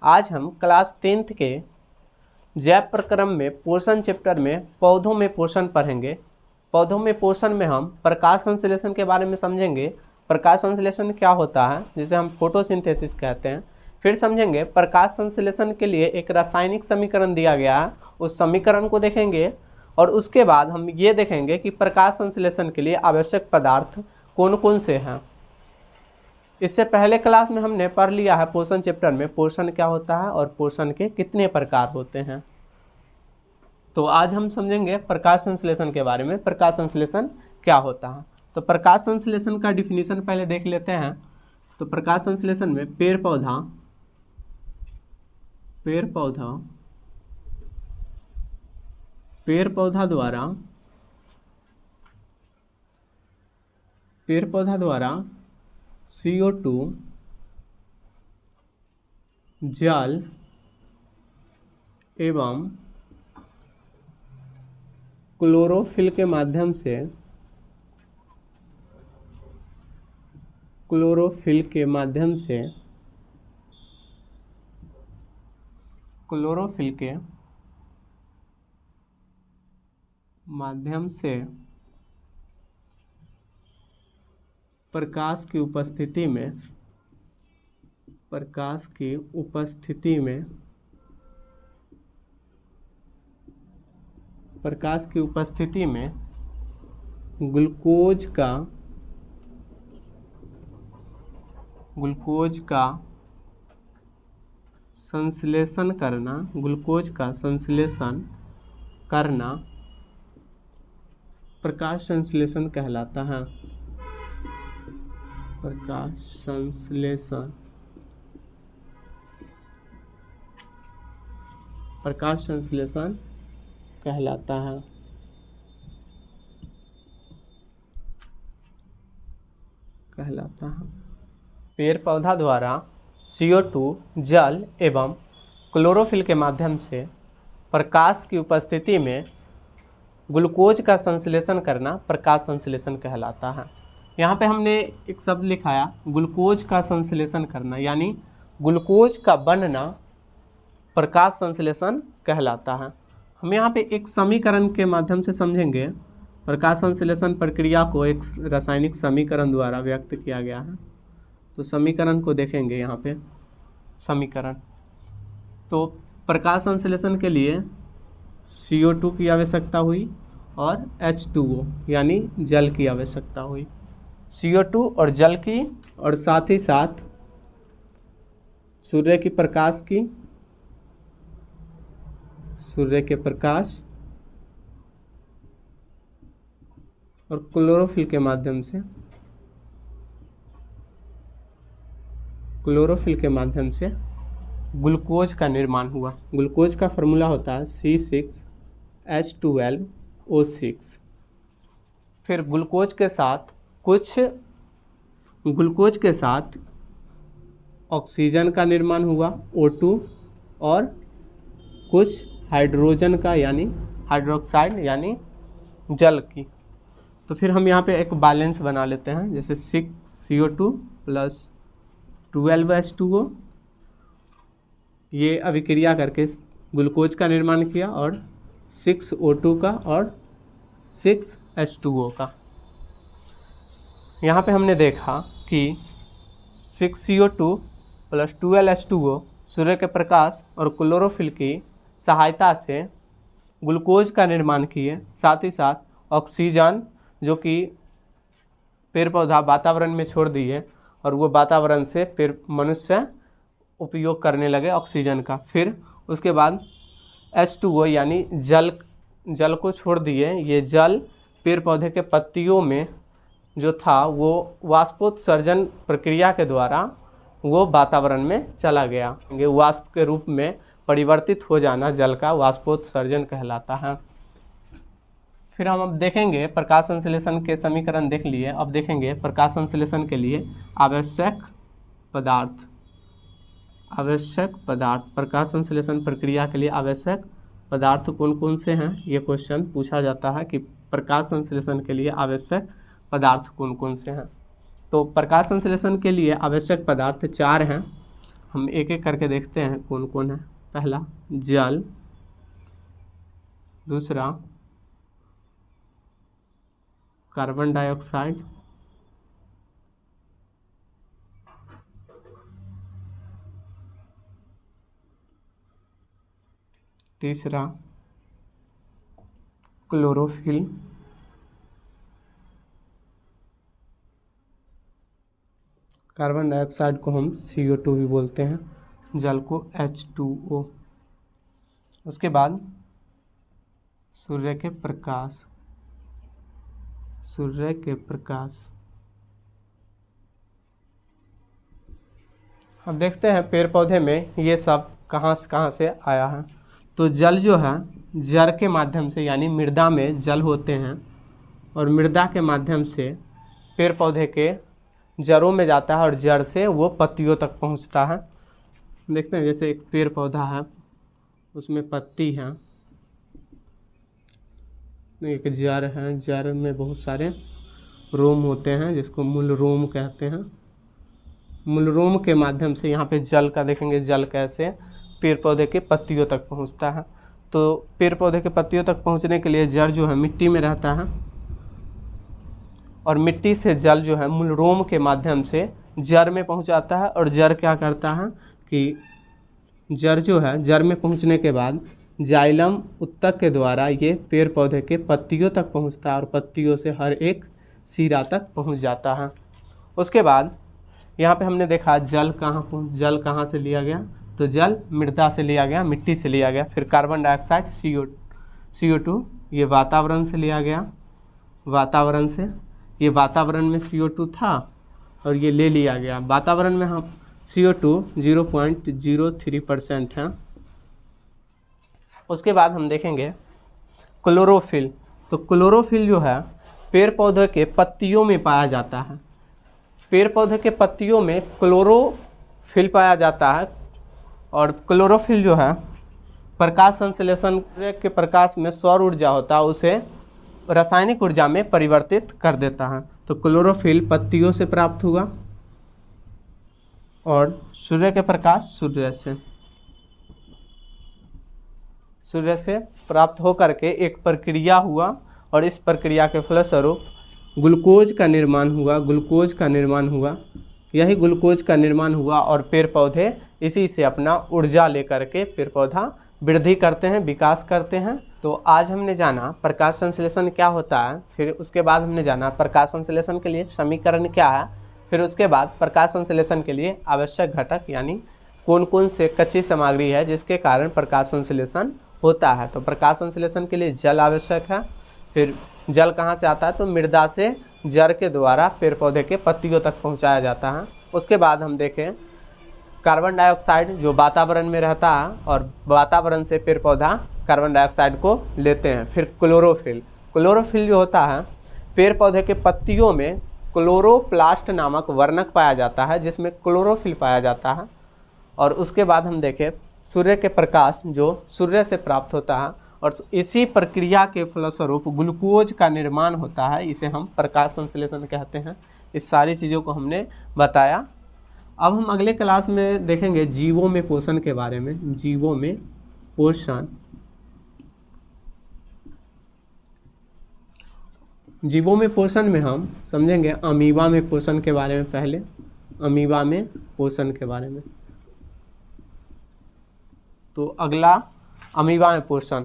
आज हम class 10th के जैव प्रक्रम में पोषण चैप्टर में पौधों में पोषण पढ़ेंगे। पौधों में पोषण में हम प्रकाश संश्लेषण के बारे में समझेंगे। प्रकाश संश्लेषण क्या होता है, जिसे हम फोटोसिंथेसिस कहते हैं। फिर समझेंगे प्रकाश संश्लेषण के लिए एक रासायनिक समीकरण दिया गया है, उस समीकरण को देखेंगे। और उसके बाद हम ये देखेंगे कि प्रकाश संश्लेषण के लिए आवश्यक पदार्थ कौन कौन से हैं। इससे पहले क्लास में हमने पढ़ लिया है पोषण चैप्टर में पोषण क्या होता है और पोषण के कितने प्रकार होते हैं। तो आज हम समझेंगे प्रकाश संश्लेषण के बारे में। प्रकाश संश्लेषण क्या होता है, तो प्रकाश संश्लेषण का डिफिनीशन पहले देख लेते हैं। तो प्रकाश संश्लेषण में पेड़ पौधा द्वारा CO2 जल एवं क्लोरोफिल के माध्यम से प्रकाश की उपस्थिति में ग्लूकोज का संश्लेषण करना प्रकाश संश्लेषण कहलाता है। प्रकाश संश्लेषण कहलाता है। पेड़ पौधा द्वारा CO2 जल एवं क्लोरोफिल के माध्यम से प्रकाश की उपस्थिति में ग्लूकोज का संश्लेषण करना प्रकाश संश्लेषण कहलाता है। यहाँ पे हमने एक शब्द लिखाया ग्लूकोज का संश्लेषण करना, यानी ग्लूकोज का बनना प्रकाश संश्लेषण कहलाता है। हम यहाँ पे एक समीकरण के माध्यम से समझेंगे। प्रकाश संश्लेषण प्रक्रिया को एक रासायनिक समीकरण द्वारा व्यक्त किया गया है। तो समीकरण को देखेंगे यहाँ पे। समीकरण तो प्रकाश संश्लेषण के लिए CO2 की आवश्यकता हुई और H2O यानी जल की आवश्यकता हुई। CO2 और जल की, और साथ ही साथ सूर्य के प्रकाश और क्लोरोफिल के माध्यम से ग्लूकोज का निर्माण हुआ। ग्लूकोज का फार्मूला होता है C6H12O6। फिर ग्लूकोज के साथ ऑक्सीजन का निर्माण हुआ O2 और कुछ हाइड्रोजन का यानी हाइड्रोक्साइड यानी जल की। तो फिर हम यहाँ पे एक बैलेंस बना लेते हैं, जैसे 6CO2 + 12H2O। ये अभिक्रिया करके ग्लूकोज का निर्माण किया और 6O2 का और 6H2O का। यहाँ पे हमने देखा कि 6CO2 + 12H2O सूर्य के प्रकाश और क्लोरोफिल की सहायता से ग्लूकोज का निर्माण किए। साथ ही साथ ऑक्सीजन जो कि पेड़ पौधा वातावरण में छोड़ दिए और वो वातावरण से फिर मनुष्य उपयोग करने लगे ऑक्सीजन का। फिर उसके बाद H2O यानी जल को छोड़ दिए। ये जल पेड़ पौधे के पत्तियों में जो था वो वाष्पोत्सर्जन प्रक्रिया के द्वारा वो वातावरण में चला गया। वाष्प के रूप में परिवर्तित हो जाना जल का वाष्पोत्सर्जन कहलाता है। फिर हम अब देखेंगे प्रकाश संश्लेषण के समीकरण देख लिए। अब देखेंगे प्रकाश संश्लेषण के लिए आवश्यक पदार्थ प्रकाश संश्लेषण प्रक्रिया के लिए आवश्यक पदार्थ कौन कौन से हैं। ये क्वेश्चन पूछा जाता है कि प्रकाश संश्लेषण के लिए आवश्यक पदार्थ कौन कौन से हैं। तो प्रकाश संश्लेषण के लिए आवश्यक पदार्थ 4 हैं। हम एक एक करके देखते हैं कौन कौन है। पहला जल, दूसरा कार्बन डाइऑक्साइड, तीसरा क्लोरोफिल, कार्बन डाइऑक्साइड को हम CO2 भी बोलते हैं, जल को H2O। उसके बाद सूर्य के प्रकाश, सूर्य के प्रकाश। अब देखते हैं पेड़ पौधे में ये सब कहाँ से आया है। तो जल जो है जड़ के माध्यम से, यानी मृदा में जल होते हैं और मृदा के माध्यम से पेड़ पौधे के जड़ों में जाता है और जड़ से वो पत्तियों तक पहुंचता है। देखते हैं जैसे एक पेड़ पौधा है, उसमें पत्ती है, एक जड़ है, जड़ में बहुत सारे रोम होते हैं जिसको मूल रोम कहते हैं। मूल रोम के माध्यम से यहाँ पे जल का देखेंगे, जल कैसे पेड़ पौधे के पत्तियों तक पहुँचता है। तो पेड़ पौधे के पत्तियों तक पहुँचने के लिए जड़ जो है मिट्टी में रहता है और मिट्टी से जल जो है मूल रोम के माध्यम से जड़ में पहुँचाता है और जड़ क्या करता है कि जड़ जो है जड़ में पहुँचने के बाद जाइलम उत्तक के द्वारा ये पेड़ पौधे के पत्तियों तक पहुँचता है और पत्तियों से हर एक सिरा तक पहुँच जाता है। उसके बाद यहाँ पे हमने देखा जल कहाँ से लिया गया, तो जल मृदा से लिया गया, मिट्टी से लिया गया। फिर कार्बन डाइऑक्साइड CO2 ये वातावरण से लिया गया, वातावरण से, ये वातावरण में CO2 था और ये ले लिया गया। वातावरण में हम CO2 0.03% है। उसके बाद हम देखेंगे क्लोरोफिल। तो क्लोरोफिल जो है पेड़ पौधे के पत्तियों में पाया जाता है। पेड़ पौधे के पत्तियों में क्लोरोफिल पाया जाता है और क्लोरोफिल जो है प्रकाश संश्लेषण के प्रकाश में सौर ऊर्जा होता है, उसे रासायनिक ऊर्जा में परिवर्तित कर देता है। तो क्लोरोफिल पत्तियों से प्राप्त हुआ और सूर्य के प्रकाश सूर्य से प्राप्त होकर के एक प्रक्रिया हुआ और इस प्रक्रिया के फलस्वरूप ग्लूकोज का निर्माण हुआ। यही ग्लूकोज का निर्माण हुआ और पेड़ पौधे इसी से अपना ऊर्जा लेकर के पेड़ पौधा वृद्धि करते हैं, विकास करते हैं। तो आज हमने जाना प्रकाश संश्लेषण क्या होता है, फिर उसके बाद हमने जाना प्रकाश संश्लेषण के लिए समीकरण क्या है, फिर उसके बाद प्रकाश संश्लेषण के लिए आवश्यक घटक यानी कौन कौन से कच्ची सामग्री है जिसके कारण प्रकाश संश्लेषण होता है। तो प्रकाश संश्लेषण के लिए जल आवश्यक है। फिर जल कहाँ से आता है, तो मृदा से जड़ के द्वारा पेड़ पौधे के पत्तियों तक पहुँचाया जाता है। उसके बाद हम देखें कार्बन डाइऑक्साइड जो वातावरण में रहता है और वातावरण से पेड़ पौधा कार्बन डाइऑक्साइड को लेते हैं। फिर क्लोरोफिल जो होता है पेड़ पौधे के पत्तियों में क्लोरोप्लास्ट नामक वर्णक पाया जाता है जिसमें क्लोरोफिल पाया जाता है। और उसके बाद हम देखें सूर्य के प्रकाश जो सूर्य से प्राप्त होता है और इसी प्रक्रिया के फलस्वरूप ग्लूकोज का निर्माण होता है, इसे हम प्रकाश संश्लेषण कहते हैं। इस सारी चीज़ों को हमने बताया। अब हम अगले क्लास में देखेंगे जीवों में पोषण के बारे में। जीवों में पोषण में हम समझेंगे अमीबा में पोषण के बारे में। पहले अमीबा में पोषण के बारे में, तो अगला अमीबा में पोषण।